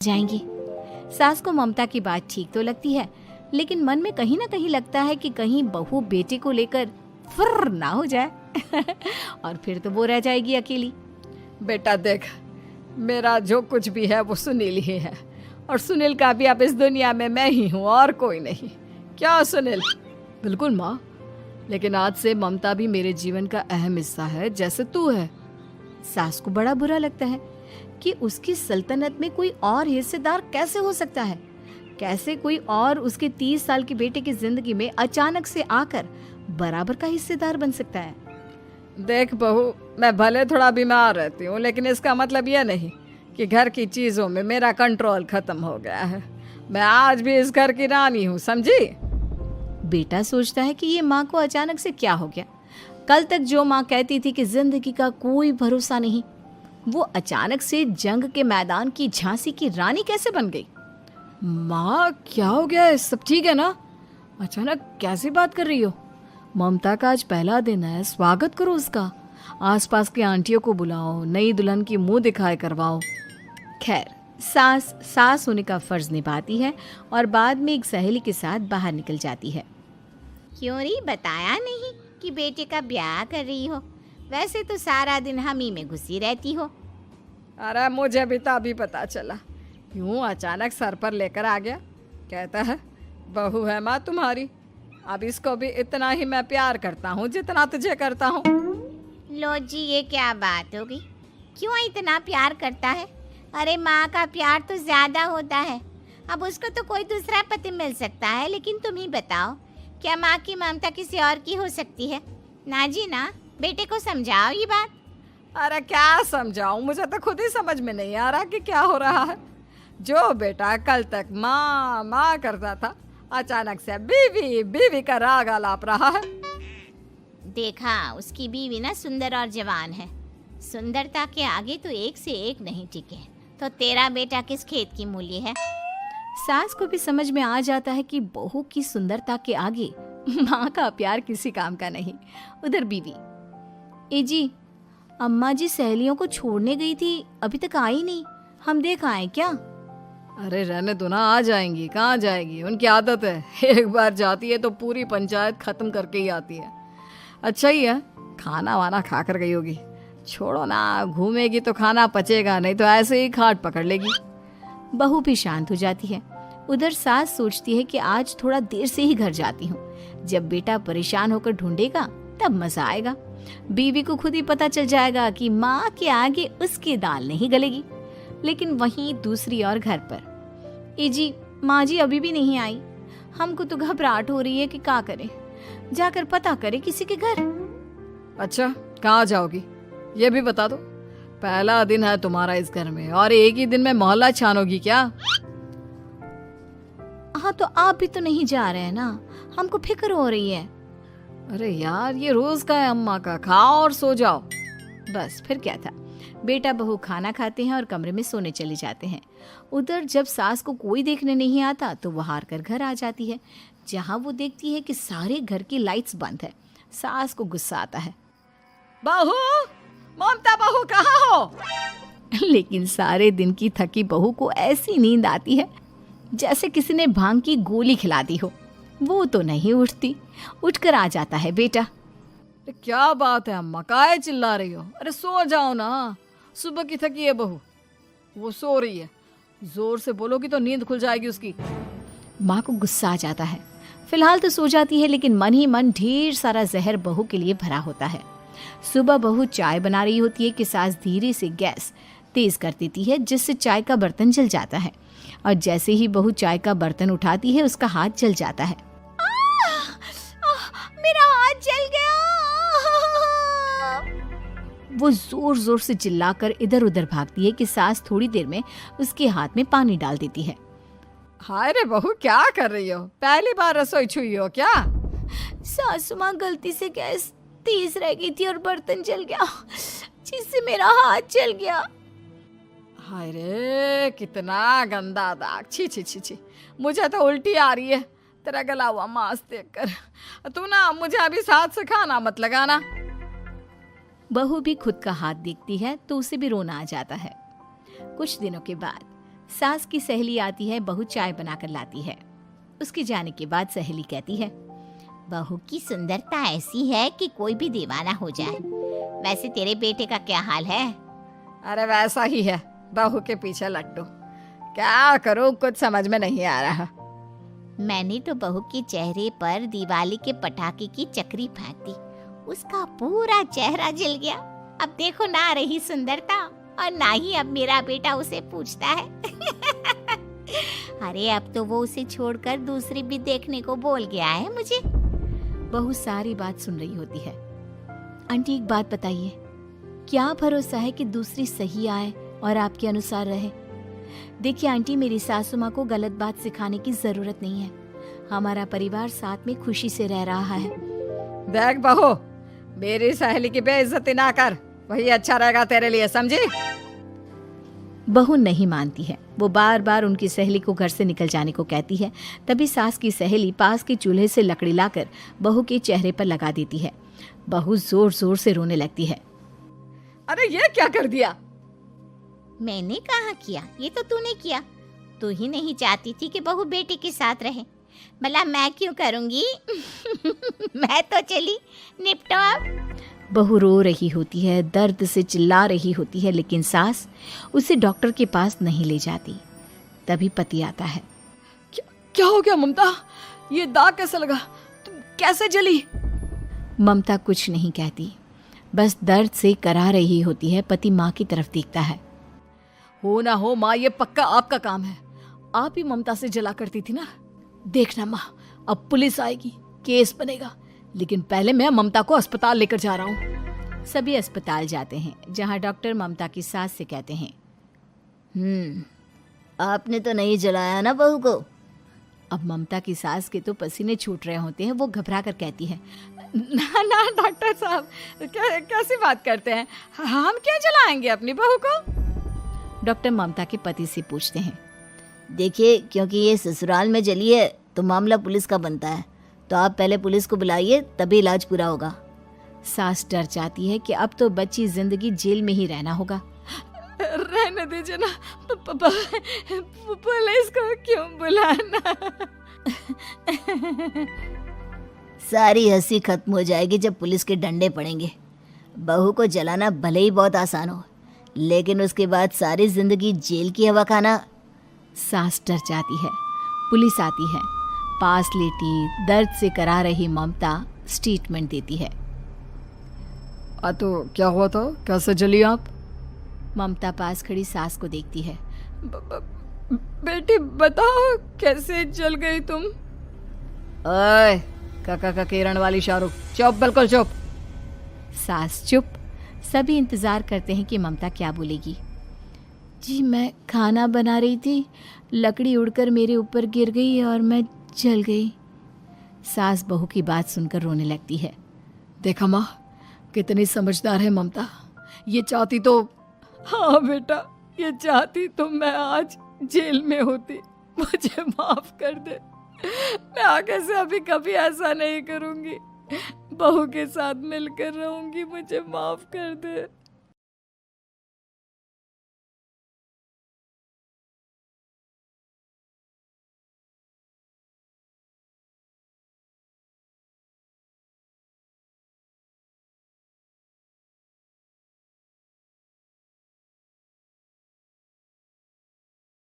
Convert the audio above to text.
जाएंगी। सास को ममता की बात ठीक तो लगती है, लेकिन मन में कहीं ना कहीं लगता है कि कहीं बहू बेटे को लेकर फुर्र ना हो जाए और फिर तो वो रह जाएगी अकेली। बेटा देख, मेरा जो कुछ भी है वो सुनील ही है, और सुनील का भी अब इस दुनिया में मैं ही हूँ और कोई नहीं। क्या सुनील? बिल्कुल माँ, लेकिन आज से ममता भी मेरे जीवन का अहम हिस्सा है, जैसे तू है। सास को बड़ा बुरा लगता है कि उसकी सल्तनत में कोई और हिस्सेदार कैसे हो सकता है। कैसे कोई और उसके 30 साल के बेटे की जिंदगी में अचानक से आकर बराबर का हिस्सेदार बन सकता है। देख बहू, मैं भले थोड़ा बीमार रहती हूँ, लेकिन इसका मतलब यह नहीं कि घर की चीजों में मेरा कंट्रोल खत्म हो गया है। मैं आज भी इस घर की रानी हूँ, समझी? बेटा सोचता है कि ये माँ को अचानक से क्या हो गया। कल तक जो माँ कहती थी कि जिंदगी का कोई भरोसा नहीं, वो अचानक से जंग के मैदान की झांसी की रानी कैसे बन गई। माँ क्या हो गया है? सब ठीक है ना? अचानक कैसी बात कर रही हो? ममता का आज पहला दिन है, स्वागत करो उसका। आसपास की आंटियों को बुलाओ, नई दुल्हन की मुंह दिखाए करवाओ। खैर, सास होने का फर्ज निभाती है और बाद में एक सहेली के साथ बाहर निकल जाती है। क्यों री बताया नहीं कि बेटे का ब्याह कर रही हो? वैसे तो सारा दिन हम ही में घुसी रहती हो। अरे मुझे भी तो अभी पता चला, यूं अचानक सर पर लेकर आ गया। कहता है बहू है माँ तुम्हारी। अब इसको भी इतना ही मैं प्यार करता हूँ जितना तुझे करता हूँ। लो जी, ये क्या बात होगी? क्यों इतना प्यार करता है? अरे माँ का प्यार तो ज्यादा होता है। अब उसको तो कोई दूसरा पति मिल सकता है, लेकिन तुम ही बताओ, क्या माँ की ममता किसी और की हो सकती है? ना जी ना, बेटे को समझाओ ये बात। अरे क्या समझाऊं, मुझे तो खुद ही समझ में नहीं आ रहा कि क्या हो रहा है। जो बेटा कल तक माँ माँ करता था, अचानक से बीवी बीवी का राग आलाप रहा है। देखा, उसकी बीवी ना सुंदर और जवान है। सुंदरता के आगे तो एक से एक नहीं टिके, तो तेरा बेटा किस खेत की मूली है? सास को भी समझ में आ जाता है कि बहू की सुंदरता के आगे माँ का प्यार किसी काम का नहीं। उधर बीवी, ए जी, अम्मा जी सहेलियों को छोड़ने गई थी, अभी तक आई नहीं, हम देख आए क्या? अरे रहने दो ना, आ जाएंगी। कहाँ जाएगी, उनकी आदत है। एक बार जाती है तो पूरी पंचायत खत्म करके ही आती है। अच्छा ही है, खाना वाना खा कर गई होगी। छोड़ो ना, घूमेगी तो खाना पचेगा, नहीं तो ऐसे ही खाट पकड़ लेगी। बहू भी शांत हो जाती है। उधर सास सोचती है कि आज थोड़ा देर से ही घर जाती हूँ। जब बेटा परेशान होकर ढूंढेगा तब मजा आएगा। बीवी को खुद ही पता चल जाएगा कि माँ के आगे उसकी दाल नहीं गलेगी। लेकिन वहीं दूसरी ओर घर पर, ए जी, माँ जी अभी भी नहीं आई। हमको तो घबराहट हो रही है कि क्या करें, जाकर पता करें किसी के घर। अच्छा, कहाँ जाओगी ये भी बता दो। पहला दिन है तुम्हारा इस घर में, और एक ही दिन में मोहल्ला छानोगी क्या? हाँ, तो आप भी तो नहीं जा रहे हैं ना, हमको फिक्र हो रही है। अरे यार, ये रोज का है अम्मा का, खाओ और सो जाओ। बस फिर क्या था। बेटा बहू खाना खाते हैं और कमरे में सोने चले जाते हैं। उधर जब सास को कोई देखने नहीं आता तो वो हार कर घर आ जाती है, जहाँ वो देखती है कि सारे घर की लाइट्स बंद है। सास को गुस्सा आता है। बहू, ममता बहू कहाँ हो? लेकिन सारे दिन की थकी बहू को ऐसी नींद आती है जैसे किसी ने भांग की गोली खिला दी हो। वो तो नहीं उठती। उठकर आ जाता है बेटा। क्या बात है अम्मा, काहे चिल्ला रही हो? अरे सो जाओ ना, सुबह की थकी है बहू, वो सो रही है। जोर से बोलोगी तो नींद खुल जाएगी उसकी। माँ को गुस्सा आ जाता है। फिलहाल तो सो जाती है, लेकिन मन ही मन ढेर सारा जहर बहू के लिए भरा होता है। सुबह बहू चाय बना रही होती है कि सास धीरे से गैस तेज कर देती है, जिससे चाय का बर्तन जल जाता है। और जैसे ही बहू चाय का बर्तन उठाती है, उसका हाथ जल जाता है। मेरा हाथ जल गया। वो जोर जोर से चिल्लाकर इधर उधर भागती है कि सास थोड़ी देर में उसके हाथ में पानी डाल देती है। हाय रे बहू, क्या कर रही हो? पहली बार रसोई छुई हो क्या? सासू माँ, गलती से गैस तेज रह गई थी और बर्तन जल गया, जिससे मेरा हाथ जल गया। हाय रे, कितना गंदा दाग। छी छी छी छी, मुझे तो उल्टी आ रही है तेरा गला हुआ मांस देखकर। तू ना मुझे अभी साथ से खाना मत लगाना। बहू भी खुद का हाथ देखती है तो उसे भी रोना आ जाता है। कुछ दिनों के बाद सास की सहेली आती है, बहू चाय बनाकर लाती है। उसके जाने के बाद सहेली कहती है, बहू की सुंदरता ऐसी है कि कोई भी दीवाना हो जाए। वैसे तेरे बेटे का क्या हाल है? अरे वैसा ही है, बहू के पीछे लट्टू। क्या करूं, कुछ समझ में नहीं आ रहा। मैंने तो बहू के चेहरे पर दिवाली के पटाखे की चक्री फेंक दी, उसका पूरा चेहरा जल गया। अब देखो ना रही सुंदरता, और ना ही अब मेरा बेटा उसे पूछता है। अरे अब तो वो उसे छोड़कर दूसरी भी देखने को बोल गया है मुझे। बहू सारी बात सुन रही होती है। आंटी एक बात बताइए, क्या भरोसा है कि दूसरी सही आए और आपके अनुसार रहे? देखिए आंटी, मेरी सासू माँ को गलत बात सिखाने की जरूरत नहीं है। हमारा परिवार साथ में खुशी से रह रहा है। देख बहू, मेरी सहेली की बेइज्जती ना कर, वही अच्छा रहेगा तेरे लिए, समझी? बहू नहीं मानती है। वो बार बार उनकी सहेली को घर से निकल जाने को कहती है। तभी सास की सहेली पास के चूल्हे से लकड़ी लाकर बहू के चेहरे पर लगा देती है। बहू जोर जोर से रोने लगती है। अरे ये क्या कर दिया? मैंने कहाँ किया, ये तो तूने किया। तू ही नहीं चाहती थी कि बहू बेटे के साथ रहे, भला मैं क्यों करूंगी? मैं तो चली, निपटो अब। बहू रो रही होती है, दर्द से चिल्ला रही होती है, लेकिन सास उसे डॉक्टर के पास नहीं ले जाती। तभी पति आता है। क्या हो गया ममता? ये दाग कैसे लगा? तुम कैसे जली? ममता कुछ नहीं कहती, बस दर्द से करा रही होती है। पति माँ की तरफ देखता है। हो ना हो माँ, ये पक्का आपका काम है। आप ही ममता से जला करती थी ना। देखना माँ, अब पुलिस आएगी, केस बनेगा, लेकिन पहले मैं ममता को अस्पताल लेकर जा रहा हूँ। सभी अस्पताल जाते हैं, जहाँ डॉक्टर ममता की सास से कहते हैं, आपने तो नहीं जलाया ना बहू को? अब ममता की सास के तो पसीने छूट रहे होते हैं। वो घबरा कर कहती है, ना ना डॉक्टर साहब, कैसी बात करते हैं? हम क्या जलाएंगे अपनी बहू को? डॉक्टर ममता के पति से पूछते हैं। देखिए, क्योंकि ये ससुराल में जली है तो मामला पुलिस का बनता है, तो आप पहले पुलिस को बुलाइए, तभी इलाज पूरा होगा। सास डर जाती है कि अब तो बच्ची जिंदगी जेल में ही रहना होगा। रहने दीजिए ना, पुलिस को क्यों बुलाना? सारी हंसी खत्म हो जाएगी जब पुलिस के डंडे पड़ेंगे। बहू को जलाना भले ही बहुत आसान हो, लेकिन उसके बाद सारी जिंदगी जेल की हवा खाना। सास डर जाती है। पुलिस आती है। पास लेटी दर्द से करा रही ममता स्टेटमेंट देती है। तो क्या हुआ था? कैसे जली आप? ममता पास खड़ी सास को देखती है। बेटी बताओ, कैसे जल गई तुम? ओए, काका का किरण वाली शाहरुख, चुप, बिल्कुल चुप। सास चुप। सभी इंतजार करते हैं कि ममता क्या बोलेगी। जी मैं खाना बना रही थी, लकड़ी उड़कर मेरे ऊपर गिर गई और मैं जल गई। सास बहू की बात सुनकर रोने लगती है। देखा माँ, कितनी समझदार है ममता। ये चाहती तो, हाँ बेटा, ये चाहती तो मैं आज जेल में होती। मुझे माफ कर दे, मैं आगे से अभी कभी ऐसा नहीं करूंगी। बहू के साथ मिलकर रहूंगी, मुझे माफ कर दे।